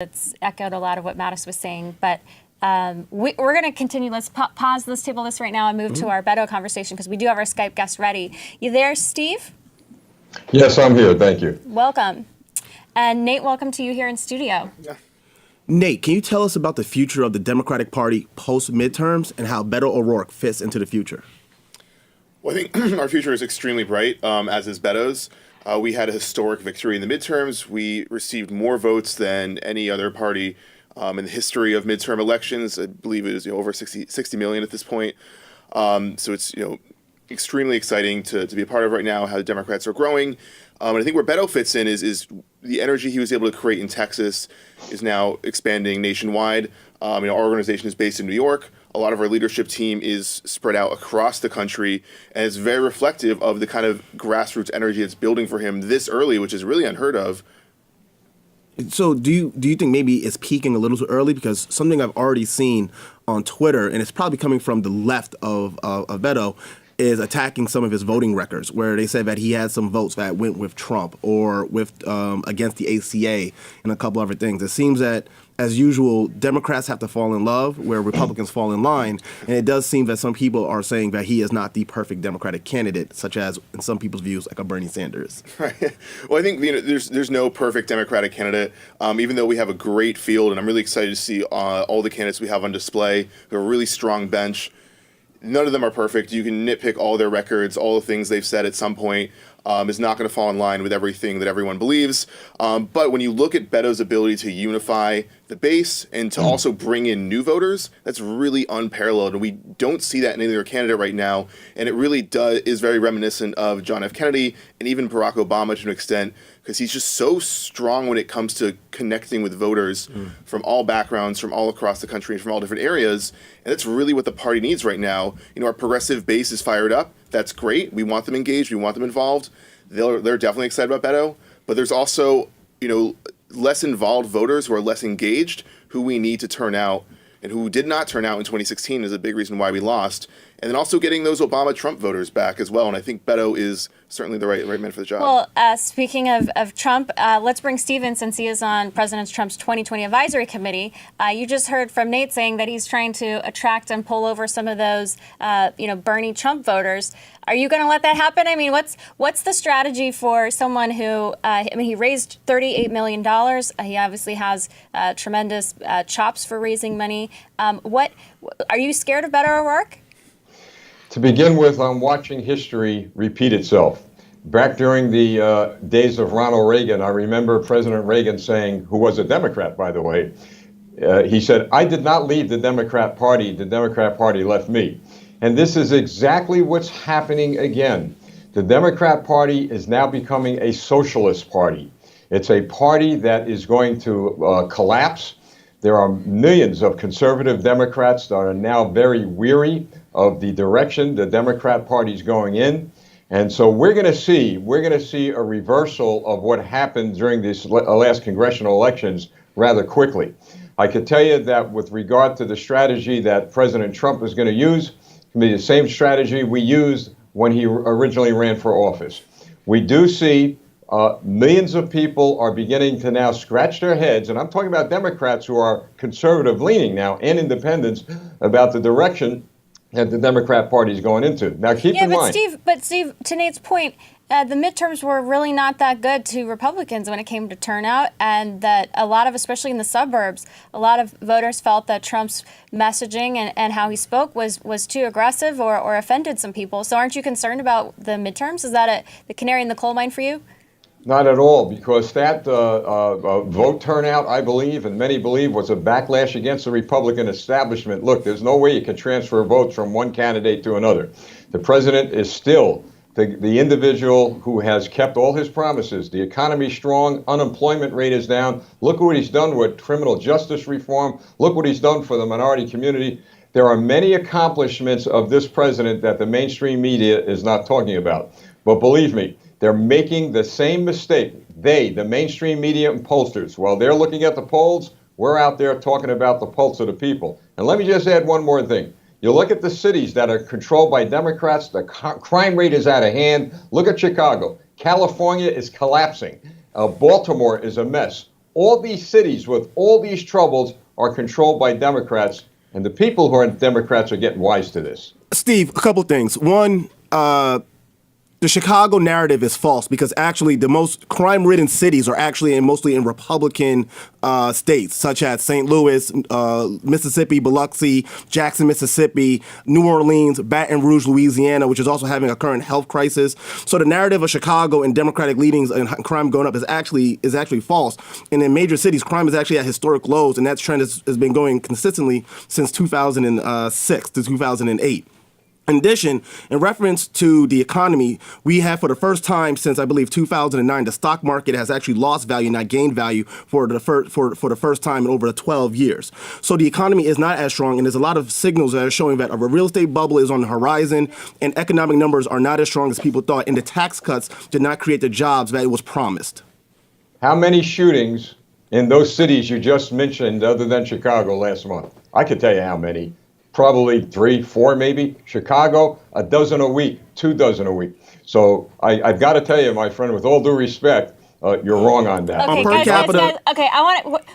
It's echoed a lot of what Mattis was saying, but we're going to continue. Let's pause this, table this right now and move to our Beto conversation because we do have our Skype guest ready. You there, Steve? Yes, I'm here. Thank you. Welcome. And Nate, welcome to you here in studio. Yeah. Nate, can you tell us about the future of the Democratic Party post-midterms and how Beto O'Rourke fits into the future? Well, I think our future is extremely bright, as is Beto's. We had a historic victory in the midterms. We received more votes than any other party in the history of midterm elections. I believe it is over 60 million at this point. So it's extremely exciting to be a part of right now, how the Democrats are growing. And I think where Beto fits in is the energy he was able to create in Texas is now expanding nationwide. Our organization is based in New York. A lot of our leadership team is spread out across the country, and it's very reflective of the kind of grassroots energy it's building for him this early, which is really unheard of. So do you think maybe it's peaking a little too early? Because something I've already seen on Twitter, and it's probably coming from the left of Beto, is attacking some of his voting records, where they said that he had some votes that went with Trump or with against the ACA and a couple other things. It seems that, as usual, Democrats have to fall in love where Republicans fall in line, and it does seem that some people are saying that he is not the perfect Democratic candidate, such as, in some people's views, like a Bernie Sanders. Right. Well, I think there's no perfect Democratic candidate, even though we have a great field, and I'm really excited to see all the candidates we have on display. We have a really strong bench. None of them are perfect. You can nitpick all their records, all the things they've said at some point. Is not going to fall in line with everything that everyone believes. But when you look at Beto's ability to unify the base and to also bring in new voters, that's really unparalleled. And we don't see that in any other candidate right now. And it really is very reminiscent of John F. Kennedy and even Barack Obama to an extent, because he's just so strong when it comes to connecting with voters from all backgrounds, from all across the country, and from all different areas. And that's really what the party needs right now. Our progressive base is fired up. That's great. We want them engaged. We want them involved. They're definitely excited about Beto. But there's also, less involved voters who are less engaged, who we need to turn out, and who did not turn out in 2016 is a big reason why we lost. And then also getting those Obama-Trump voters back as well. And I think Beto is certainly the right man for the job. Well, speaking of Trump, let's bring Steven, since he is on President Trump's 2020 Advisory Committee. You just heard from Nate saying that he's trying to attract and pull over some of those, Bernie Trump voters. Are you going to let that happen? I mean, what's the strategy for someone who, he raised $38 million. He obviously has tremendous chops for raising money. Are you scared of Beto O'Rourke? To begin with, I'm watching history repeat itself. Back during the days of Ronald Reagan, I remember President Reagan saying, who was a Democrat, by the way, he said, "I did not leave the Democrat Party left me." And this is exactly what's happening again. The Democrat Party is now becoming a socialist party. It's a party that is going to collapse. There are millions of conservative Democrats that are now very weary of the direction the Democrat Party is going in. And so we're going to see a reversal of what happened during these last congressional elections rather quickly. I could tell you that with regard to the strategy that President Trump is going to use, it's going to be the same strategy we used when he originally ran for office. We do see millions of people are beginning to now scratch their heads, and I'm talking about Democrats who are conservative leaning now and independents, about the direction that the Democrat Party is going into. Now, keep in mind. But Steve, to Nate's point, the midterms were really not that good to Republicans when it came to turnout, and that a lot of, especially in the suburbs, a lot of voters felt that Trump's messaging and how he spoke was too aggressive or offended some people. So aren't you concerned about the midterms? Is that the canary in the coal mine for you? Not at all, because that vote turnout, I believe, and many believe, was a backlash against the Republican establishment. Look, there's no way you can transfer votes from one candidate to another. The president is still the individual who has kept all his promises. The economy's strong, unemployment rate is down. Look what he's done with criminal justice reform. Look what he's done for the minority community. There are many accomplishments of this president that the mainstream media is not talking about. But believe me, they're making the same mistake. The mainstream media and pollsters, while they're looking at the polls, we're out there talking about the pulse of the people. And let me just add one more thing. You look at the cities that are controlled by Democrats, the crime rate is out of hand. Look at Chicago. California is collapsing. Baltimore is a mess. all these cities with all these troubles are controlled by Democrats, and the people who are Democrats are getting wise to this. Steve, a couple things. One, the Chicago narrative is false because actually the most crime-ridden cities are actually mostly in Republican states, such as St. Louis, Mississippi, Biloxi, Jackson, Mississippi, New Orleans, Baton Rouge, Louisiana, which is also having a current health crisis. So the narrative of Chicago and Democratic leanings and crime going up is actually false. And in major cities, crime is actually at historic lows, and that trend has been going consistently since 2006 to 2008. In addition, in reference to the economy, we have for the first time since I believe 2009, the stock market has actually lost value, not gained value for the first time in over 12 years. So the economy is not as strong, and there's a lot of signals that are showing that a real estate bubble is on the horizon, and economic numbers are not as strong as people thought, and the tax cuts did not create the jobs that it was promised. How many shootings in those cities you just mentioned, other than Chicago, last month? I could tell you how many. Probably 3, 4, maybe. Chicago, a dozen a week, 2 dozen a week. So I've got to tell you, my friend, with all due respect, you're wrong on that. Okay, Per capita- guys, okay,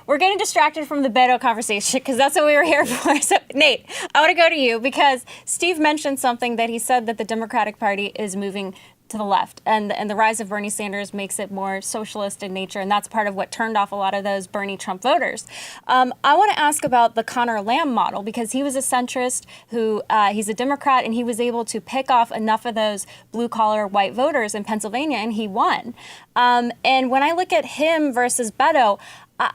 we're getting distracted from the Beto conversation because that's what we were here for. So, Nate, I want to go to you because Steve mentioned something that he said that the Democratic Party is moving to the left, and the rise of Bernie Sanders makes it more socialist in nature, and that's part of what turned off a lot of those Bernie Trump voters. I want to ask about the Connor Lamb model because he was a centrist who he's a Democrat, and he was able to pick off enough of those blue-collar white voters in Pennsylvania, and he won. And when I look at him versus Beto,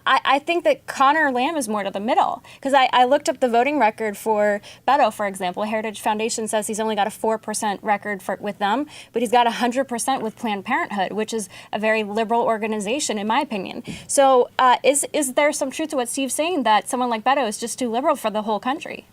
I think that Connor Lamb is more to the middle because I looked up the voting record for Beto, for example. Heritage Foundation says he's only got a 4% record with them, but he's got 100% with Planned Parenthood, which is a very liberal organization, in my opinion. So is there some truth to what Steve's saying that someone like Beto is just too liberal for the whole country?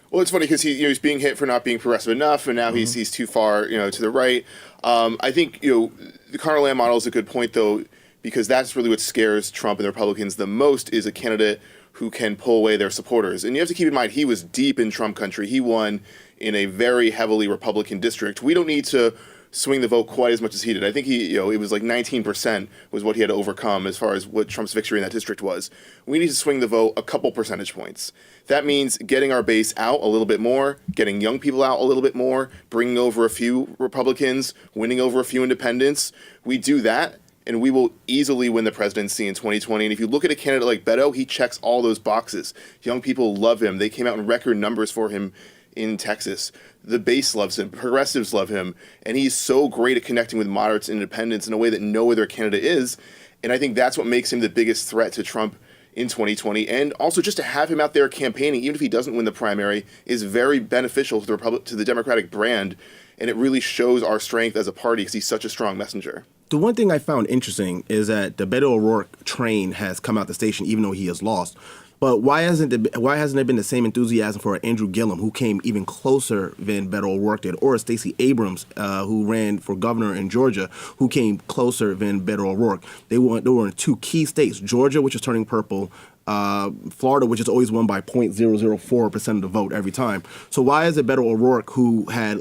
Well, it's funny because he's being hit for not being progressive enough, and now he's too far to the right. I think the Connor Lamb model is a good point, though, because that's really what scares Trump and the Republicans the most is a candidate who can pull away their supporters. And you have to keep in mind, he was deep in Trump country. He won in a very heavily Republican district. We don't need to swing the vote quite as much as he did. I think it was like 19% was what he had to overcome as far as what Trump's victory in that district was. We need to swing the vote a couple percentage points. That means getting our base out a little bit more, getting young people out a little bit more, bringing over a few Republicans, winning over a few independents. We do that, and we will easily win the presidency in 2020. And if you look at a candidate like Beto, he checks all those boxes. Young people love him. They came out in record numbers for him in Texas. The base loves him. Progressives love him. And he's so great at connecting with moderates and independents in a way that no other candidate is. And I think that's what makes him the biggest threat to Trump in 2020. And also just to have him out there campaigning, even if he doesn't win the primary, is very beneficial to the Democratic brand. And it really shows our strength as a party because he's such a strong messenger. The one thing I found interesting is that the Beto O'Rourke train has come out the station even though he has lost. But why hasn't there been the same enthusiasm for Andrew Gillum, who came even closer than Beto O'Rourke did, or Stacey Abrams, who ran for governor in Georgia, who came closer than Beto O'Rourke? They were in 2 key states, Georgia, which is turning purple, Florida, which is always won by 0.004% of the vote every time. So why is it Beto O'Rourke, who had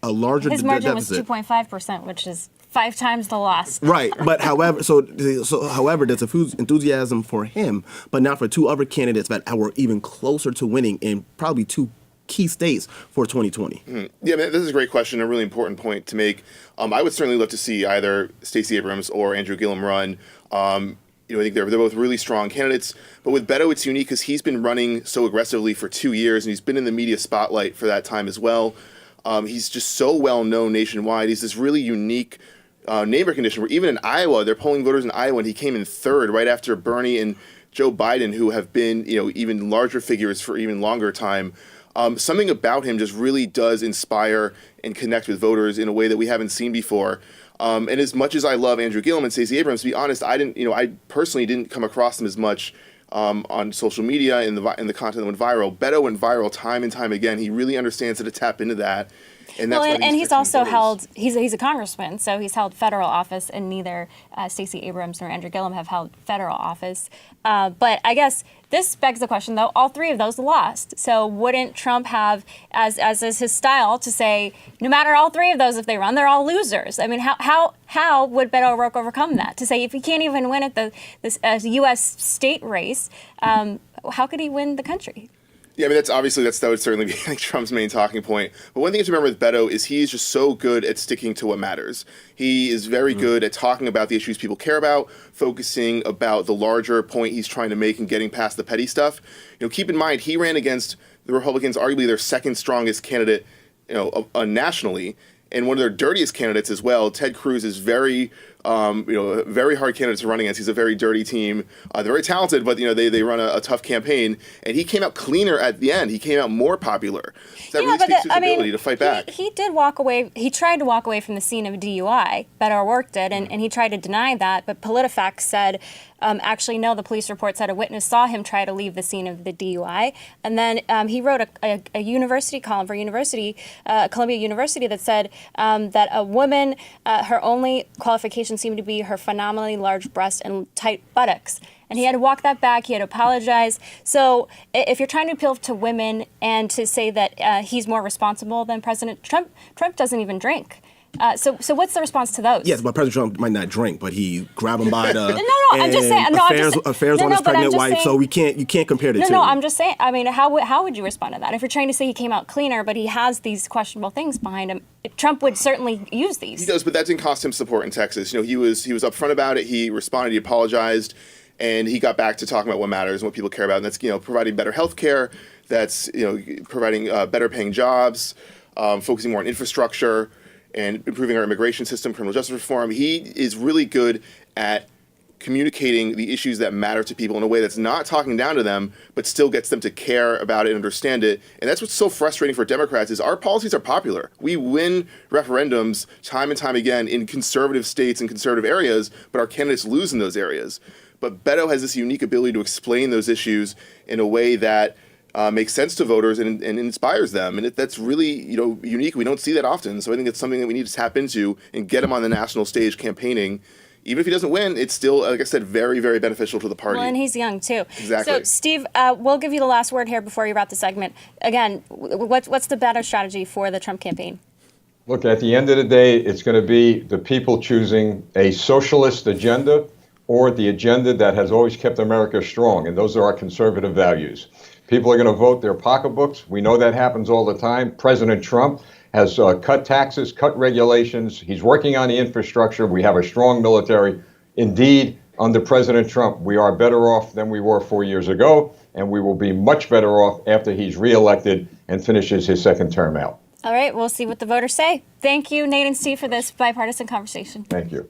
a larger His margin deficit? was 2.5%, which is 5 times the loss. Right, but however, however, there's enthusiasm for him, but not for 2 other candidates that were even closer to winning in probably 2 key states for 2020. Yeah, this is a great question, a really important point to make. I would certainly love to see either Stacey Abrams or Andrew Gillum run. I think they're both really strong candidates. But with Beto, it's unique because he's been running so aggressively for 2 years, and he's been in the media spotlight for that time as well. He's just so well known nationwide. He's this really unique name recognition where even in Iowa, they're polling voters in Iowa, and he came in 3rd right after Bernie and Joe Biden, who have been even larger figures for even longer time. Something about him just really does inspire and connect with voters in a way that we haven't seen before. And as much as I love Andrew Gillum and Stacey Abrams, to be honest, I personally didn't come across them as much on social media and the content that went viral. Beto went viral time and time again. He really understands how to tap into that. And that's why and he's 15 also voters. held, he's a congressman, so he's held federal office, and neither Stacey Abrams nor Andrew Gillum have held federal office. But I guess this begs the question, though, all three of those lost. So wouldn't Trump have, as is his style, to say, no matter all three of those, if they run, they're all losers? I mean, how would Beto O'Rourke overcome that? To say, if he can't even win at this U.S. state race, how could he win the country? Yeah, I mean, that would certainly be Trump's main talking point. But one thing to remember with Beto is he's just so good at sticking to what matters. He is very good at talking about the issues people care about, focusing about the larger point he's trying to make and getting past the petty stuff. Keep in mind, he ran against the Republicans, arguably their second strongest candidate, nationally, and one of their dirtiest candidates as well. Ted Cruz is very hard candidate to run against. He's a very dirty team. They're very talented, but they run a tough campaign. And he came out cleaner at the end. He came out more popular. So that really speaks to his ability to fight back. He did walk away. He tried to walk away from the scene of DUI. Beto O'Rourke did, and he tried to deny that. But PolitiFact said, actually, no, the police report said a witness saw him try to leave the scene of the DUI. And then he wrote a university column for Columbia University that said that a woman, her only qualification seemed to be her phenomenally large breast and tight buttocks. And he had to walk that back. He had to apologize. So if you're trying to appeal to women and to say that he's more responsible than President Trump, Trump doesn't even drink. So what's the response to those? Yes, but President Trump might not drink, but he grabbed him by the I'm just saying. No, affairs on his pregnant wife. So you can't compare the two. No, I'm just saying. I mean, how would you respond to that? If you're trying to say he came out cleaner, but he has these questionable things behind him, Trump would certainly use these. He does, but that didn't cost him support in Texas. He was upfront about it. He responded. He apologized. And he got back to talking about what matters and what people care about, and that's providing better health care, that's providing better paying jobs, focusing more on infrastructure, and improving our immigration system, criminal justice reform. He is really good at communicating the issues that matter to people in a way that's not talking down to them, but still gets them to care about it and understand it. And that's what's so frustrating for Democrats is our policies are popular. We win referendums time and time again in conservative states and conservative areas, but our candidates lose in those areas. But Beto has this unique ability to explain those issues in a way that makes sense to voters and inspires them. And that's really unique. We don't see that often. So I think it's something that we need to tap into and get him on the national stage campaigning. Even if he doesn't win, it's still, like I said, very, very beneficial to the party. Well, and he's young, too. Exactly. So, Steve, we'll give you the last word here before you wrap the segment. Again, what's the better strategy for the Trump campaign? Look, at the end of the day, it's going to be the people choosing a socialist agenda or the agenda that has always kept America strong, and those are our conservative values. People are going to vote their pocketbooks. We know that happens all the time. President Trump has cut taxes, cut regulations. He's working on the infrastructure. We have a strong military. Indeed, under President Trump, we are better off than we were 4 years ago, and we will be much better off after he's reelected and finishes his second term out. All right, we'll see what the voters say. Thank you, Nate and Steve, for this bipartisan conversation. Thank you.